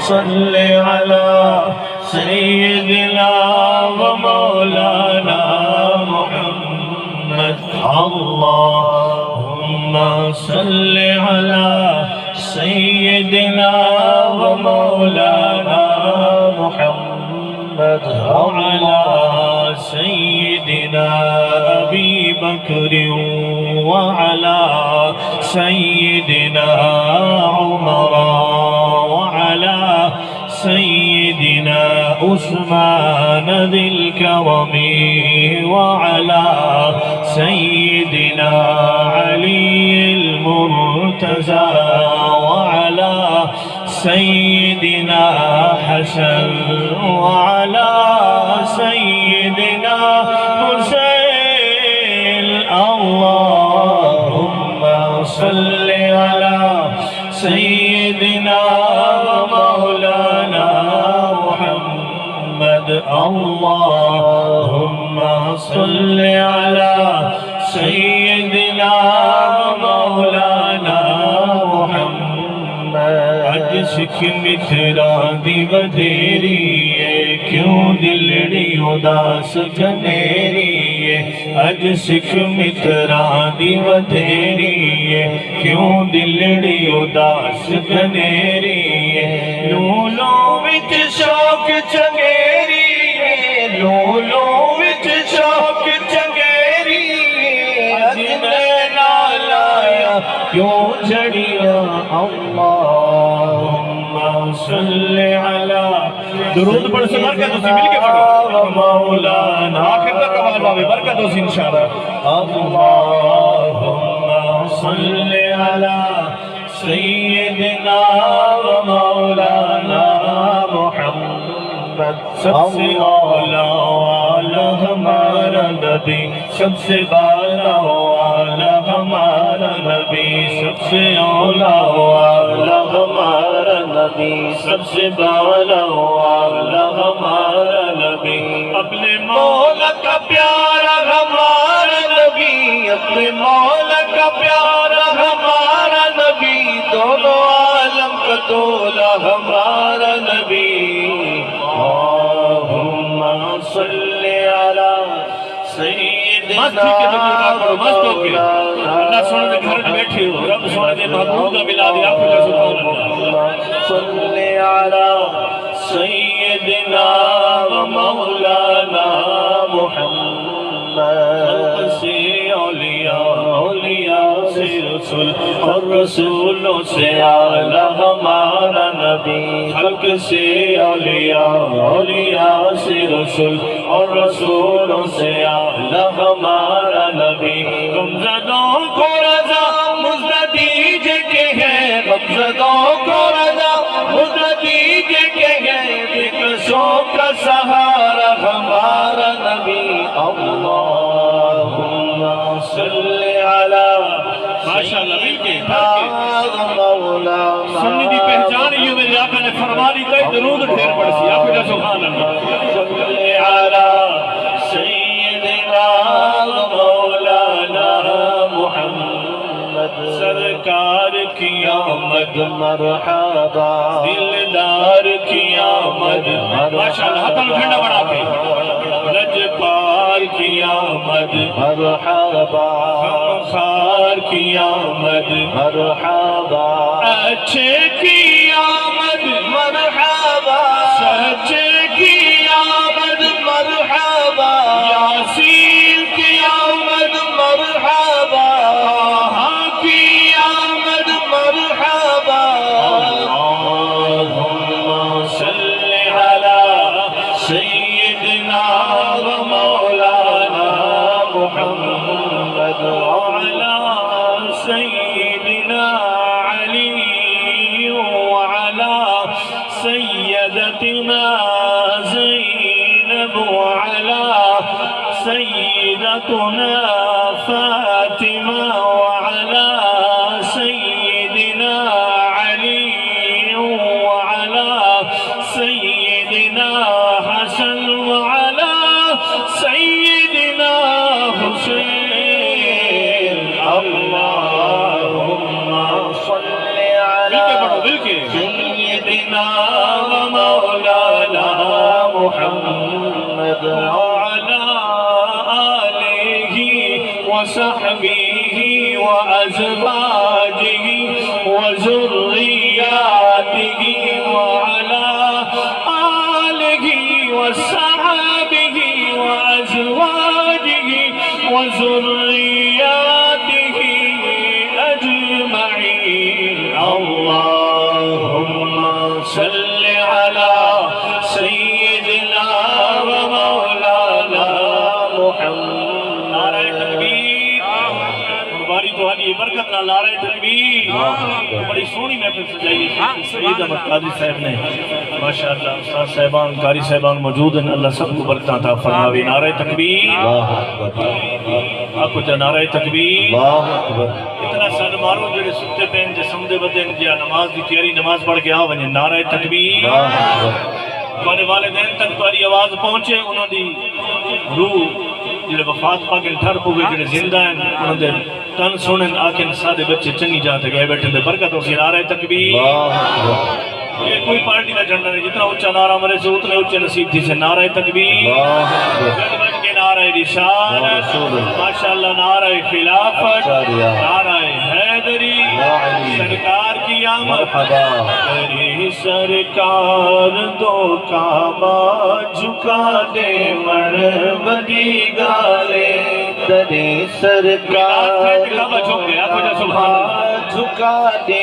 صل على سيدنا ومولانا محمد اللهم صل على سيدنا ومولانا محمد وعلى سيدنا أبي بكر وعلى سيدنا عمر وعلى سيدنا عثمان ذي الكرم وعلى سيدنا علي المرتضى وعلى سيدنا حسن وعلى سيدنا حسين اللهم صل على سيدنا ومولانا محمد اللهم صل على سيدنا ومولانا محمد اج سکھ مترا دی بدھیری ہے کیوں دلڑی اداس گھنیری ہے اج سکھ مترا دی بدھیری ہے کیوں دلڑی اداس گھنیری ہے لولو وچ شوق چنگیری ہے لولو وچ شوق چنگیری اج نینا لایا کیوں جڑیا اللہم صل علی درود پڑھ سے برکت اسی مل کے پڑھو مولانا آخر تک آواز آوے برکت اسی انشاءاللہ اللہم صل علی سیدنا و مولانا محمد سب سے اولا والا ہمارا نبی سب سے بالا والا ہمارا نبی سب سے اولا والا ہمارا نبی سب سے بالا والا ہمارا نبی اپنے مولا کا پیارا ہمارا نبی اپنے مولا کا پیارا ہمارا نبی دونوں عالم کا تولا ہمارا نبی اللہم صل علی سیدنا مولانا اللہ سونے دے گھر بیٹھے ہو رب سونے دے محبوب کا بلا دیا صل علی سیدنا مولانا محمد خلق سے اولیاء اولیاء سے رسول اور رسولوں سے اعلیٰ ہمارا نبی خلق سے اولیاء اولیاء سے رسول اور رسولوں سے اعلیٰ ہمارا نبی غمزدوں کو رضا مزد دیجے کے ہیں غمزدوں کو رضا مزد دیجے کے ہیں بکسوں کا سہارا ہمارا نبی اللہم صل علی ماشاءاللہ ملکے سنی دی پہچان یہ میرے آقا نے فرمانی کئی درود ڈھیر پڑ سی آپ کا سبحان اللہ صل علی سیدنا مولانا محمد سرکار کی آمد مرحبا دلدار کی آمد ماشاءاللہ ہاتھوں ٹھنڈا بڑھا کے لجپال کی آمد مرحبا خار کی آمد مرحبا اچھے کی آمد مرحبا سچے کی آمد مرحبا یاسین کی آمد مرحبا ہاں کی آمد مرحبا اللہم صل علی سیدنا و مولانا محمد وعلى سيدنا علي وعلى سيدتنا زينب وعلى سيدتنا فاطمة وعلى سيدنا علي وعلى سيدنا حسن وعلى سيدنا حسين اللهم صل على سيدنا محمد وعلى آله وصحبه وأزواجه وذرياته وعلى آله وصحبه وأزواجه وذرياته أجمعين اللهم صل على سيدنا ومولانا محمد نعرہ تکبیر قربانی تو حالی برکت نہ نعرہ تکبیر بڑی سونی محفل سجائی ہے سید احمد قادری صاحب نے ماشاءاللہ استاد صاحبان قاری صاحبان موجود ہیں اللہ سب کو برکت عطا فرماوے نعرہ تکبیر آپ کو نعرہ تکبیر اتنا سن مارو جڑے ستے پین جسم دے بدن جا نماز دی تیاری نماز پڑھ کے آ ونجے نعرہ تکبیر تمہارے والدین تک تمہاری آواز پہنچے انہوں دی روح جڑے وفات پاکن ٹھر پوگے جڑے زندہ ہیں انہوں دے تن سنن آکن سادے بچے چنگی جاتے گئے بیٹھے دے برکت ہو سی نعرہ تکبیر یہ کوئی پارٹی نہ جھنڈا نہیں جتنا اچھا نعرہ مرے سے اتنے اچھے نصیب تھی سے نعرہ تکبیر نعرہ رسالت ماشاءاللہ نعرہ خلافت نعرہ حیدری سرکار کی آمد تیری سرکار دو کعبہ جھکا دے مربدی گالے تیری سرکار دو کعبہ جھکا دے